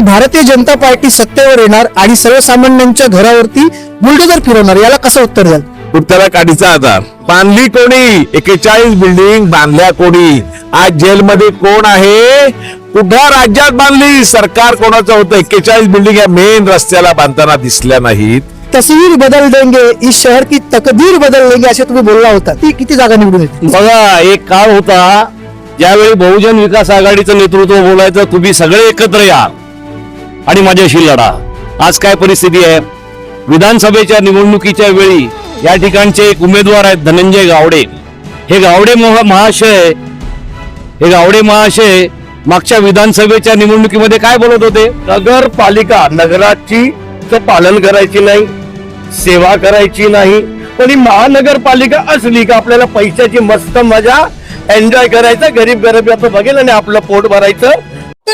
Bharatiya Janata party सत्तेवर येणार आणि सर्वसामान्यांच्या घरावरती बुलडोजर फिरवणार, याला कसं उत्तर द्याल? उत्तरा काठीचा आधार. बांधली कोणी? 41 बिल्डिंग बांधल्या कोणी? आज जेलमध्ये कोण आहे? कुठल्या राज्यात बांधली? सरकार कोणाचं होतं? 41 बिल्डिंग या मेन रस्त्याला बांधताना दिसल्या नाहीत. तस्वीर बदल देंगे, इस शहर की तकदीर बदल देंगे असे तुम्ही बोलला होता. ती किती जागा निवडून येते? बघा, एक काळ होता ज्यावेळी बहुजन विकास आघाडीचं नेतृत्व बोलायचं, तुम्ही सगळे एकत्र या आणि माझ्याशी लढा. आज काय परिस्थिती आहे? विधानसभेच्या निवडणुकीच्या वेळी या ठिकाणचे एक उमेदवार आहेत धनंजय गावडे. हे गावडे महाशय मागच्या विधानसभेच्या निवडणुकीमध्ये काय बोलत होते? नगरपालिका नगराची पालन करायची नाही, सेवा करायची नाही, पण ही महानगरपालिका असली का आपल्याला पैशाची मस्त मजा एन्जॉय करायचं, गरीब गरीबाचं बघेल आणि आपलं पोट भरायचं.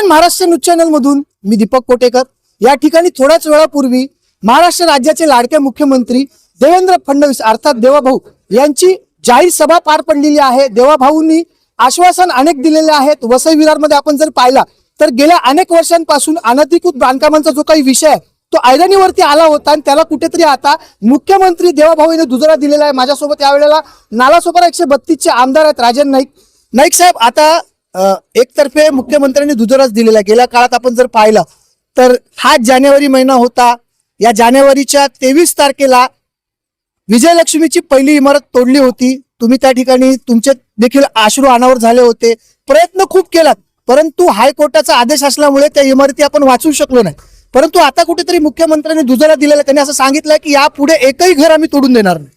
महाराष्ट्र न्यूज चॅनल मधून मी दीपक कोटेकर. या ठिकाणी थोड्याच वेळापूर्वी महाराष्ट्र राज्याचे लाडके मुख्यमंत्री देवेंद्र फडणवीस अर्थात देवाभाऊ यांची जाहीर सभा पार पडलेली आहे. देवाभाऊंनी आश्वासन अनेक दिलेले आहेत. वसई विरारमध्ये आपण जर पाहिला तर गेल्या अनेक वर्षांपासून अनधिकृत बांधकामांचा जो काही विषय आहे तो ऐरणीवरती आला होता आणि त्याला कुठेतरी आता मुख्यमंत्री देवाभाऊ यांनी दुजोरा दिलेला आहे. माझ्यासोबत यावेळेला नालासोपारा 132 चे आमदार आहेत राजन नाईक साहेब. आता एकतर्फे मुख्यमंत्र्यांनी दुजोराच दिलेला आहे. गेल्या काळात आपण जर पाहिलं तर हा जानेवारी महिना होता. या जानेवारीच्या 23 तारखेला विजयलक्ष्मीची पहिली इमारत तोडली होती. तुम्ही त्या ठिकाणी तुमचे देखील अश्रू अनावर झाले होते. प्रयत्न खूप केलात, परंतु हायकोर्टाचा आदेश असल्यामुळे त्या इमारती आपण वाचवू शकलो नाही. परंतु आता कुठेतरी मुख्यमंत्र्यांनी दुजोरा दिलेला. त्यांनी असं सांगितलंय की यापुढे एकही घर आम्ही तोडून देणार नाही.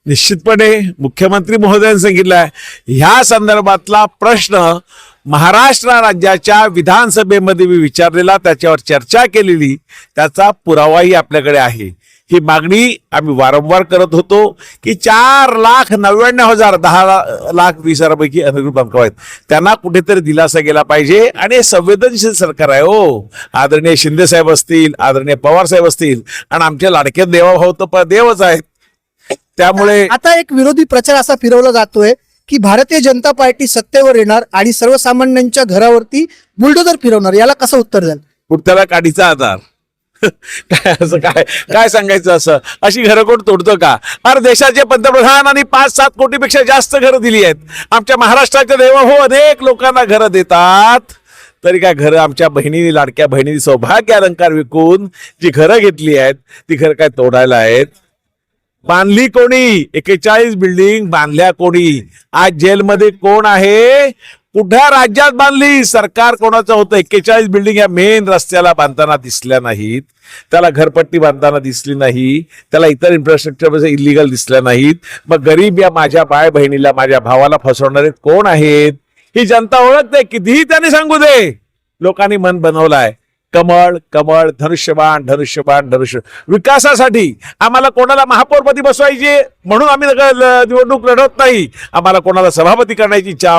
निश्चितपणे मुख्यमंत्री महोदयांनी सांगितलंय. ह्या संदर्भातला प्रश्न महाराष्ट्र राज्याच्या विधानसभेमध्ये मी विचारलेला, त्याच्यावर चर्चा केलेली, त्याचा पुरावाही आपल्याकडे आहे. ही मागणी आम्ही वारंवार करत होतो की 4,99,000 10,20,000पैकी अनधिकृत बांधकाम आहेत, त्यांना कुठेतरी दिलासा गेला पाहिजे. आणि संवेदनशील सरकार आहे हो. आदरणीय शिंदे साहेब असतील, आदरणीय पवार साहेब असतील, आणि आमच्या लाडके देवाभाऊ तर देवच आहेत. त्यामुळे आता एक विरोधी प्रचार असा फिरवला जातोय की भारतीय जनता पार्टी सत्तेवर येणार आणि सर्वसामान्यांच्या घरावरती बुलडोजर फिरवणार, याला कसं उत्तर द्याल? उत्तरा काठीचा आधार. काय असं काय सांगायचं? असं अशी घरं कोण तोडतो का? अरे देशाचे पंतप्रधानांनी 5-7 कोटीपेक्षा जास्त घरं दिली आहेत. आमच्या महाराष्ट्राच्या देवाभाऊ अनेक लोकांना घरं देतात. तरी काय घरं आमच्या बहिणींनी, लाडक्या बहिणींनी सौभाग्य अलंकार विकून जी घरं घेतली आहेत ती घरं काय तोडायला आहेत? बांधली कोणी? 41 बिल्डिंग बांधल्या कोणी? आज जेलमध्ये कोण आहे? कुठल्या राज्यात बांधली? सरकार कोणाचं होतं? 41 बिल्डिंग या मेन रस्त्याला बांधताना दिसल्या नाहीत. त्याला घरपट्टी बांधताना दिसली नाही. त्याला इतर इन्फ्रास्ट्रक्चर इलिगल दिसल्या नाहीत. मग गरीब या माझ्या बाय बहिणीला, माझ्या भावाला फसवणारे कोण आहेत? ही जनता ओळखते. कितीही त्याने सांगू दे, लोकांनी मन बनवलाय. कमळ कमळ, धनुष्यबाण धनुष्यबाण धनुष्य. विकासासाठी आम्हाला कोणाला महापौरपदी बसवायची म्हणून आम्ही निवडणूक लढवत नाही. आम्हाला कोणाला सभापती करण्याची इच्छा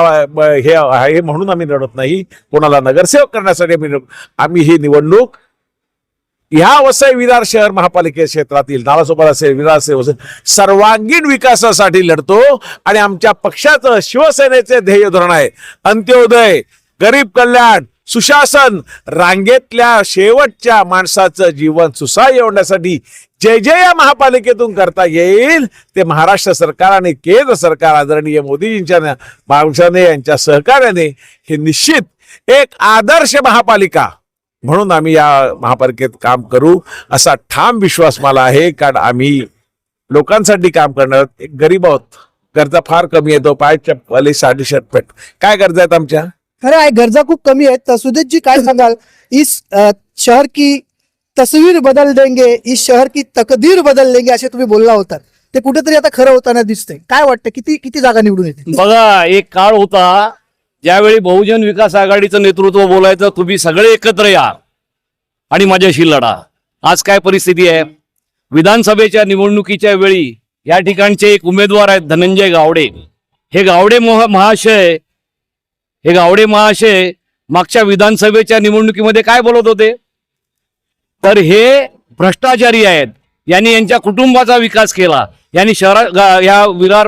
हे आहे म्हणून आम्ही लढत नाही. कोणाला नगरसेवक करण्यासाठी आम्ही ही निवडणूक ह्या वसई विरार शहर महापालिके क्षेत्रातील नालासोपारा असेल, विरार असेल, सर्वांगीण विकासासाठी लढतो. आणि आमच्या पक्षाचं, शिवसेनेचे ध्येय धोरण आहे अंत्योदय, गरीब कल्याण, सुशासन, रांगेतल्या शेवटच्या माणसाचं जीवन सुसाह्य होण्यासाठी जे जे या महापालिकेतून करता येईल ते महाराष्ट्र सरकार आणि केंद्र सरकार आदरणीय मोदीजींच्या माणसाने यांच्या सहकार्याने हे निश्चित एक आदर्श महापालिका म्हणून आम्ही या महापालिकेत काम करू असा ठाम विश्वास मला आहे. कारण आम्ही लोकांसाठी काम करणार. एक गरीब आहोत, गरजा फार कमी येतो. पाय चप्पल, साडी शर्ट पॅन्ट, काय गरजा आहेत आमच्या? खरं आहे, गरजा खूप कमी आहेत. तर सुदेश जी काय सांगाल? इस शहर की तस्वीर बदल देंगे, इस शहर की तकदीर बदल देंगे असे तुम्ही बोलला होता. ते कुठेतरी आता खरं होताना दिसतंय. काय वाटतं, किती जागा निवडून येते? बघा, एक काळ होता ज्यावेळी बहुजन विकास आघाडीचं नेतृत्व बोलायचं, तुम्ही सगळे एकत्र या आणि माझ्याशी लढा. आज काय परिस्थिती आहे? विधानसभेच्या निवडणुकीच्या वेळी या ठिकाणचे एक उमेदवार आहेत धनंजय गावडे. हे गावडे महाशय मागच्या विधानसभेच्या निवडणुकीमध्ये काय बोलत होते? तर हे भ्रष्टाचारी आहेत, यांनी यांच्या कुटुंबाचा विकास केला. यांनी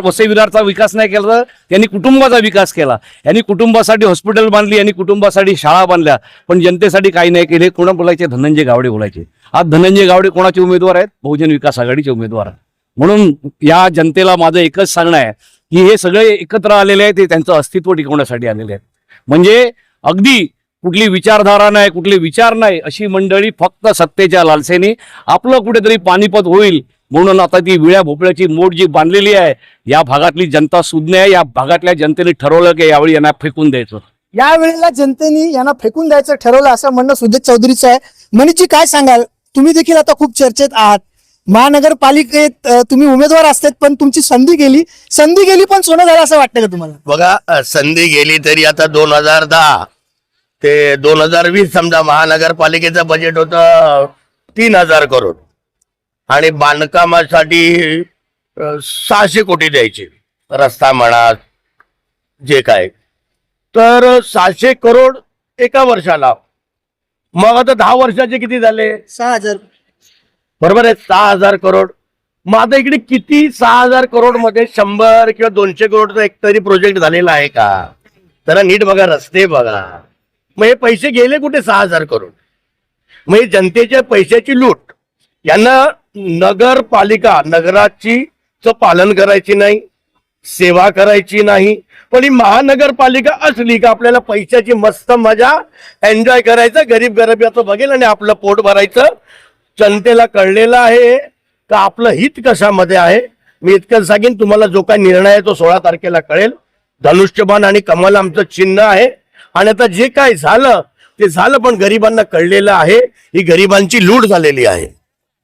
वसई विरारचा विकास नाही केला, तर त्यांनी कुटुंबाचा विकास केला. यांनी कुटुंबासाठी हॉस्पिटल बांधली, यांनी कुटुंबासाठी शाळा बांधल्या, पण जनतेसाठी काही नाही केले. कोणा बोलायचे? धनंजय गावडे बोलायचे. आज धनंजय गावडे कोणाचे उमेदवार आहेत? बहुजन विकास आघाडीचे उमेदवार. म्हणून या जनतेला माझं एकच सांगणं आहे की हे सगळे एकत्र आलेले आहेत, ते त्यांचं अस्तित्व टिकवण्यासाठी आलेले आहेत. म्हणजे अगदी कुठली विचारधारा नाही, कुठले विचार नाही, अशी मंडळी फक्त सत्तेच्या लालसेने आपलं कुठेतरी पानिपत होईल म्हणून आता ती विळ्या भोपळ्याची मोड जी बांधलेली आहे, या भागातली जनता सुज्ञ आहे. या भागातल्या जनतेने ठरवलं की यावेळी यांना फेकून द्यायचं. या वेळेला जनतेने यांना फेकून द्यायचं ठरवलं असं म्हणणं सुदेश चौधरीचं आहे. मनीषजी काय सांगाल? तुम्ही देखील आता खूप चर्चेत आहात. महानगरपालिकेत तुम्ही उमेदवार असतात, पण तुमची संधी गेली पण सोनं झालं असं वाटतं का तुम्हाला? बघा, संधी गेली तरी आता 2010 ते 2020 समजा महानगरपालिकेचं बजेट होतं 3000 करोड आणि बांधकामासाठी 600 कोटी द्यायचे, रस्ता म्हणा जे काय, तर 600 करोड एका वर्षाला. मग आता 10 वर्षाचे किती झाले? 6000. बरोबर आहे, 6000 करोड. मग आता इकडे किती 6000 करोड मध्ये 100 किंवा 200 करोडचा एक तरी प्रोजेक्ट झालेला आहे का? जरा नीट बघा, रस्ते बघा. मग हे पैसे गेले कुठे? 6000 करोड. मग हे जनतेच्या पैशाची लूट. यांना नगरपालिका, नगराची पालन करायची नाही, सेवा करायची नाही, पण ही महानगरपालिका असली का आपल्याला पैशाची मस्त मजा एन्जॉय करायचं, गरीब गरीबाचं बघेल आणि आपलं पोट भरायचं. जनतेला कळलेलं आहे का आपलं हित कशामध्ये आहे. मी इतकं सांगेन, तुम्हाला जो काय निर्णय आहे तो 16 तारखेला कळेल. धनुष्यबाण आणि कमल आमचं चिन्ह आहे. आणि आता जे काय झालं ते झालं, पण गरिबांना कळलेलं आहे ही गरिबांची लूट झालेली आहे.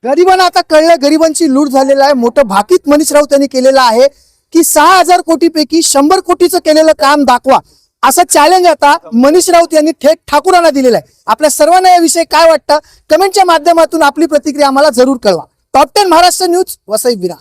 गरिबांना आता कळलं, गरिबांची लूट झालेला आहे. मोठं भाकीत मनीष राऊत यांनी केलेलं आहे की 6000 कोटीपैकी 100 कोटीचं केलेलं काम दाखवा, असं चॅलेंज आता मनीष राऊत यांनी थेट ठाकूरांना दिलेलं आहे. आपल्या सर्वांना याविषयी काय वाटतं? कमेंटच्या माध्यमातून आपली प्रतिक्रिया आम्हाला जरूर कळवा. Top 10 Maharashtra news, Vasai Virar.